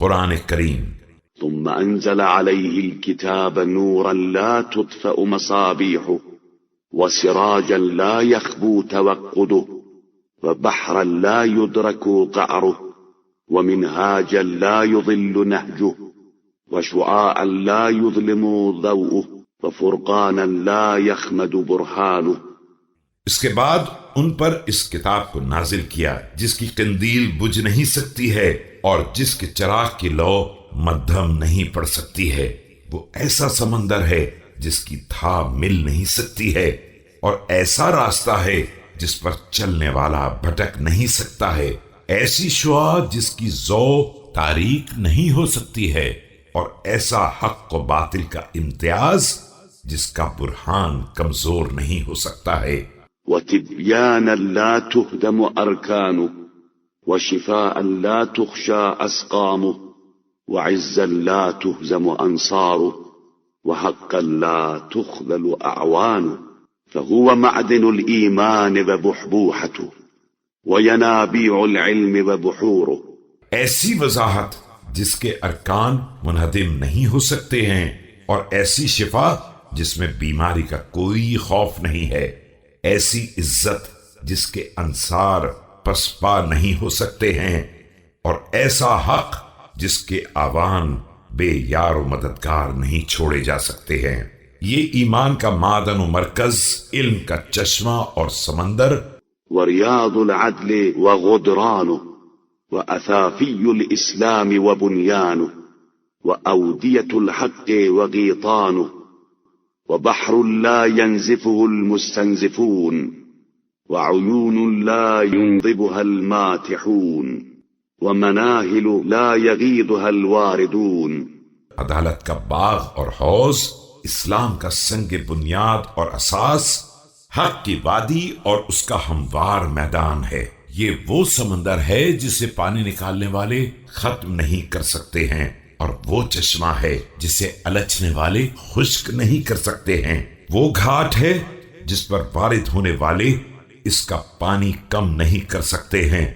قرآن کریم ثم أنزل عليه الكتاب نورا لا تطفأ مصابيحه وسراجا لا يخبو توقده وبحرا لا يدرك قعره ومنهاجا لا يضل نهجه وشعاعا لا يظلم ضوءه وفرقانا لا يخمد برهانه. اس کے بعد ان پر اس کتاب کو نازل کیا جس کی قندیل بجھ نہیں سکتی ہے اور جس کے چراغ کی لو مدھم نہیں پڑ سکتی ہے. وہ ایسا سمندر ہے جس کی تھا مل نہیں سکتی ہے، اور ایسا راستہ ہے جس پر چلنے والا بھٹک نہیں سکتا ہے. ایسی شعاع جس کی ضو تاریک نہیں ہو سکتی ہے، اور ایسا حق و باطل کا امتیاز جس کا برہان کمزور نہیں ہو سکتا ہے. وتبيانا لا تهدم أركانه وشفاء لا تخشى أسقامه وعزا لا تهزم أنصاره وحقا لا تخذل أعوانه فهو معدن الإيمان وبحبوحته وينابيع العلم وبحوره. ایسی وضاحت جس کے ارکان منہدم نہیں ہو سکتے ہیں، اور ایسی شفا جس میں بیماری کا کوئی خوف نہیں ہے. ایسی عزت جس کے انصار پسپا نہیں ہو سکتے ہیں، اور ایسا حق جس کے آوان بے یار و مددگار نہیں چھوڑے جا سکتے ہیں. یہ ایمان کا معدن و مرکز، علم کا چشمہ اور سمندر، ورياض العدل وغدرانه وأثافي الإسلام وبنيانه وأودية الحق وغيطانه وبحر لا ينزفه المستنزفون وعيون لا ينضبها الماتحون ومناهل لا يغيضها الواردون. عدالت کا باغ اور حوض، اسلام کا سنگ بنیاد اور اساس، حق کی وادی اور اس کا ہموار میدان ہے. یہ وہ سمندر ہے جسے پانی نکالنے والے ختم نہیں کر سکتے ہیں، اور وہ چشمہ ہے جسے الچنے والے خشک نہیں کر سکتے ہیں. وہ گھاٹ ہے جس پر وارد ہونے والے اس کا پانی کم نہیں کر سکتے ہیں،